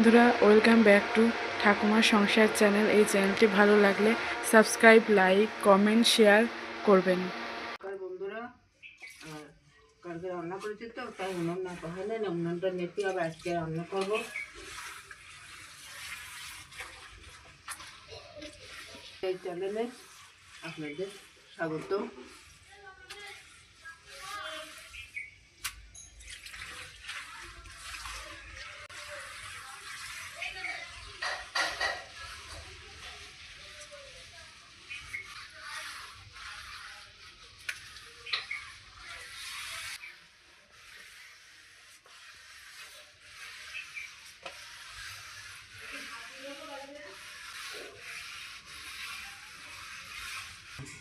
বন্ধুরা, welcome back to ঠাকুমার সংসার চ্যানেল। এই চ্যানেলটি ভালো লাগলে সাবস্ক্রাইব, লাইক, কমেন্ট, শেয়ার করবেন। বন্ধুরা, কালকে রান্না করেছি তো, তাই উনুন না পাহালে না, উনুনটা নেপে আবার আজকে রান্না করবো। এই চ্যানেলে আপনাদের স্বাগত।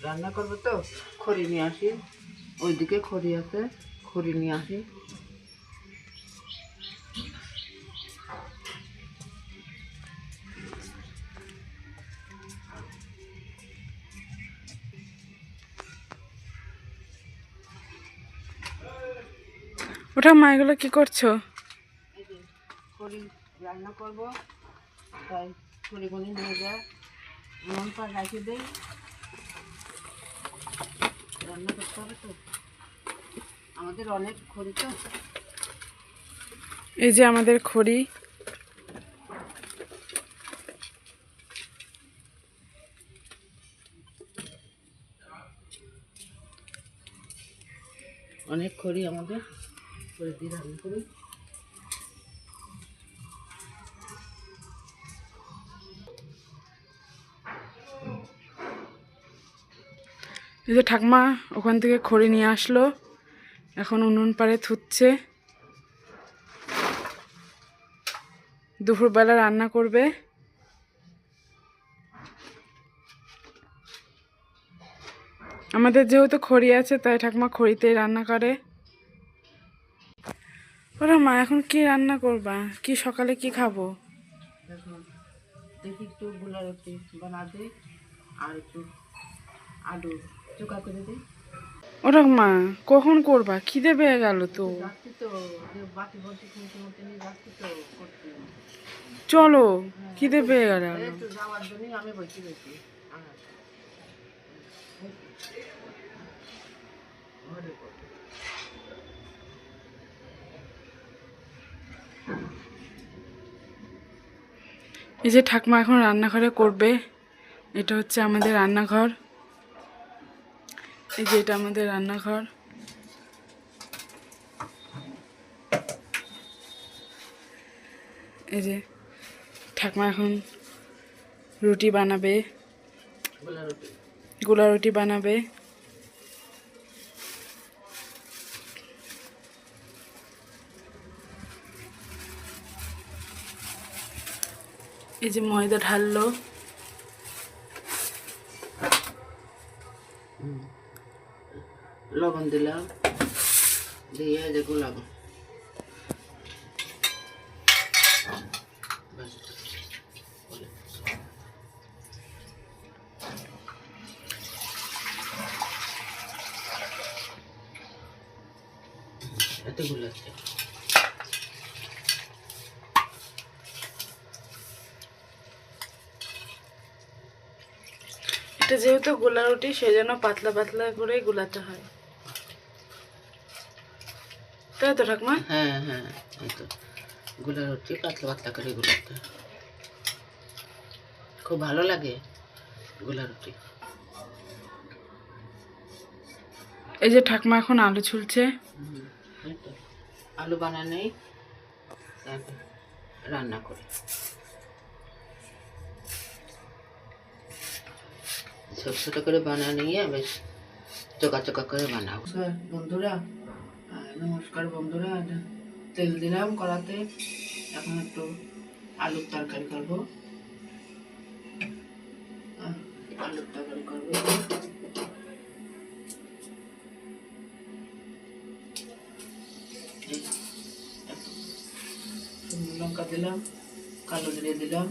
রান্না করবো তো খড়ি নিয়ে আসি, ওইদিকে খড়ি আছে, খড়ি নিয়ে আসি। ওটা মা, এগুলো কি করছো? এই যে খড়ি রান্না করবো, তাই খড়িগুলি নিয়ে যায়, উনুন পা রাখি দেই, রান্না করতে হবে তো, আমাদের অনেক খড়ি তো। এই যে আমাদের খড়ি। অনেক খড়ি আমাদের, খড়ি দিয়ে রান্না করি। এই যে ঠাকুমা ওখান থেকে খড়ি নিয়ে আসলো, এখন উনুন পাড়ে থুচ্ছে। দুপুরবেলা রান্না করবে। আমাদের যেহেতু খড়ি আছে, তাই ঠাকুমা খড়িতেই রান্না করে। ওরা মা, এখন কি রান্না করবা? কি সকালে কি খাবো? দেখি একটু গোলা রুটি বানা দিই, আর একটু আলু চোখা করে দিই। ওরা মা, কখন করবা? খিদে পেয়ে গেল তো। যাচ্ছি তো, বাটি বলছি কিনতে মতো নিয়ে যাচ্ছি তো করতে। চলো, খিদে পেয়ে গেল। একটু যাওয়ার জন্যই আমি বসে গেছি। এই যে ঠাকুমা এখন রান্নাঘরে করবে। এটা হচ্ছে আমাদের রান্নাঘর। এই যে এটা আমাদের রান্নাঘর। এই যে ঠাকুমা এখন রুটি বানাবে, গোলা রুটি বানাবে। এই যে ময়দা ঢাললো। লবণ দিলাম, দিয়ে যে গোলাপ এতগুলো আছে। এটা যেহেতু গোলা রুটি, সেই জন্য পাতলা পাতলা করে গোলাতে হয়, তাই তো ঠাকুমা? হ্যাঁ হ্যাঁ, এই তো গোলা রুটি পাতলা পাতলা করে গোলাতে খুব ভালো লাগে গোলা রুটি। এই যে ঠাকুমা এখন আলু ছুলছে। এই তো আলু বানানেই রান্না করি, ছোট ছোট করে বানিয়ে নিয়ে বেশ চোকা চোকা করে বানাবো। বন্ধুরা, নমস্কার বন্ধুরা, তেল দিলাম কড়াতে, এখন একটু আলুর তরকারি করবো। আলুর তরকারি করবো, শুকনো লঙ্কা দিলাম, কালো জিরে দিলাম,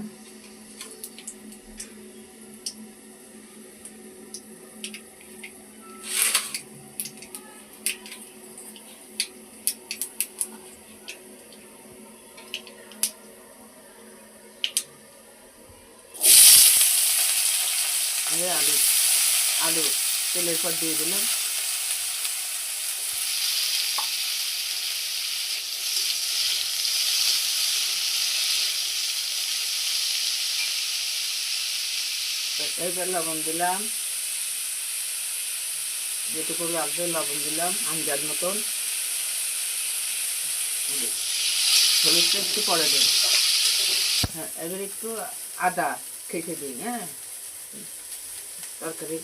এই আলু আলু তেলের পর দিয়ে দিলাম। এইবার লবণ দিলাম, যেটুকু লাগবে লবণ দিলাম আন্দাজ মতন। হলুদটা একটু পরে দেব। হ্যাঁ, এবার একটু আদা খেতে দিই। হ্যাঁ, তরকারি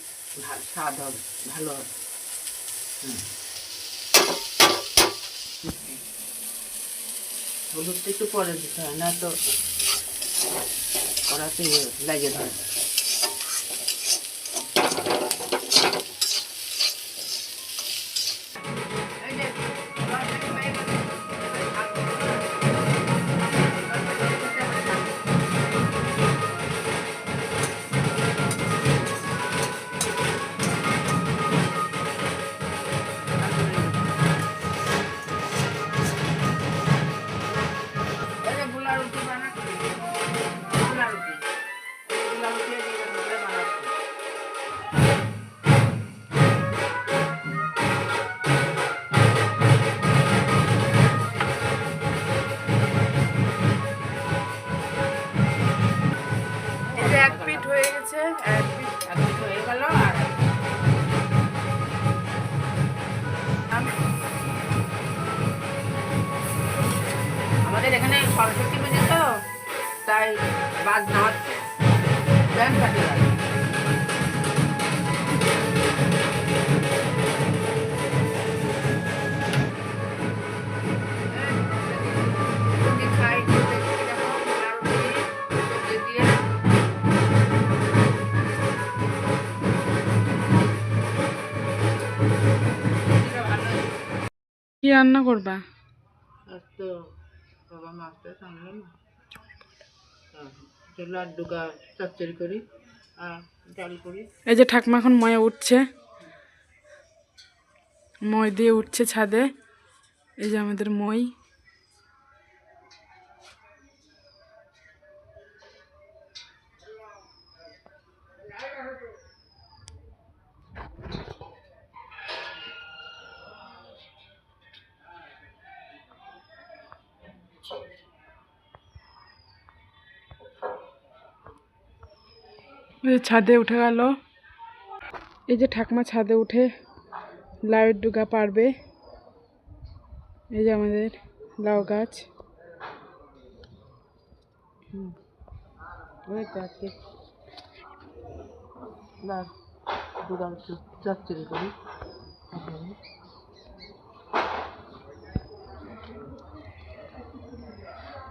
স্বাদ হবে, ভালো হবে। হলুদটা একটু পরে দিতে হয়, না তো কড়াতে লাগে ধরে। এক পিঠ হয়ে গেছে, এক পিঠ হয়ে গেল। আর আমাদের এখানে সরস্বতী পুজো তো, তাই বাদ না হচ্ছে ব্যায়াম কাটে গেল। খাই দিয়ে কি রান্না করবা? আর তো বাবা মাছটা সামনে না, লাড্ডু গা চচ্চড়ি করি আর ডাল করি। এই যে ঠাকুমা এখন ময়ে উঠছে, মই দিয়ে উঠছে ছাদে। এই যে আমাদের মই। এই যে ছাদে উঠে গেল। এই যে ঠাকুমা ছাদে উঠে লাউয়ের ডুগা পারবে। এই যে আমাদের লাউ গাছ। ওই তো আজকে লাড্ডু গা চচ্চড়ি করি।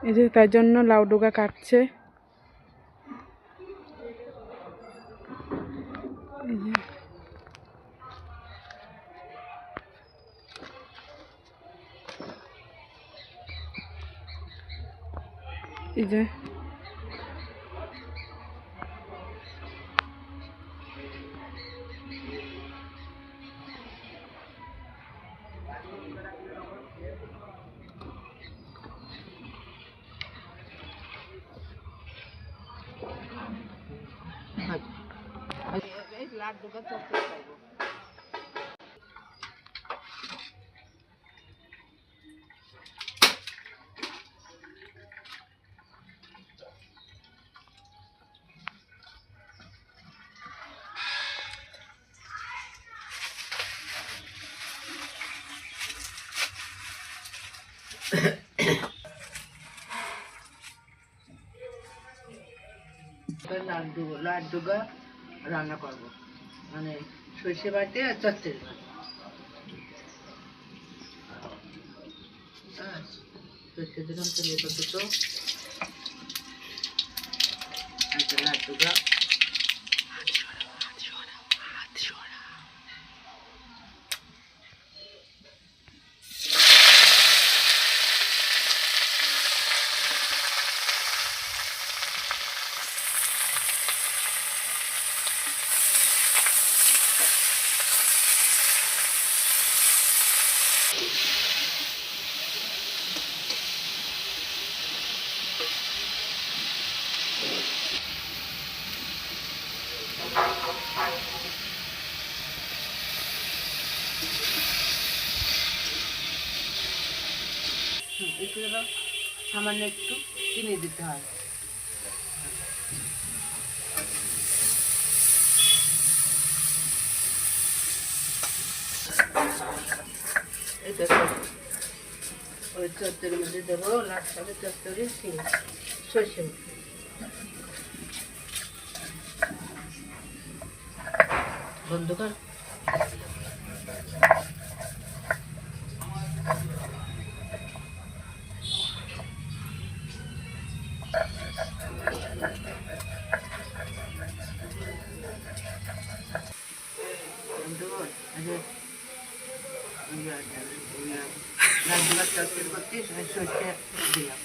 এই যে তার জন্য লাউ ডুগা কাটছে। এই যে এই যে এই লাড্ডু গা চচ্চড়ি খাইব। লাড্ডু গা রান্না করবো, মানে সর্ষে বাটে আর চচ্চড়ি বাটে। হ্যাঁ, সর্ষে দিলাম তেলের পর দুটো, লাড্ডু গা একটু যেন সামান্য একটু চিনি দিতে হয়। এটা ওই চচ্চড়ির মধ্যে দেবো লাল শাকের চচ্চড়ি সর্ষে বন্ধুগণ বন্ধুগণ লাল শাকের চচ্চড়ি করতে সর্ষে দিলাম।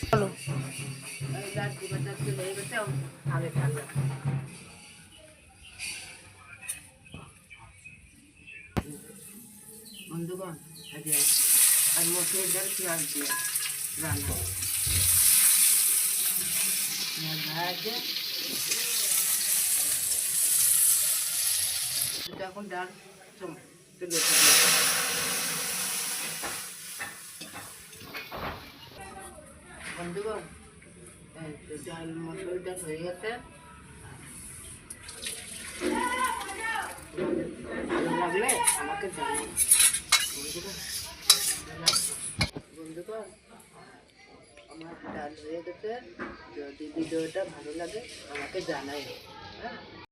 চলো লাল শাকের চচ্চড়ি হয়ে গেছে আগে ঠান্ডা বন্ধুগণ আর মসুর ডাল পেঁয়াজ দিয়ে রান্না ভাজে এখন ডাল তুলে বন্ধুগণ ডাল মসুর ডাল হয়ে গেছে। লাগলে আমাকে জানাই বন্ধুগণ আমার ডাল হয়ে গেছে। যদি ভিডিওটা ভালো লাগে আমাকে জানাই। হ্যাঁ।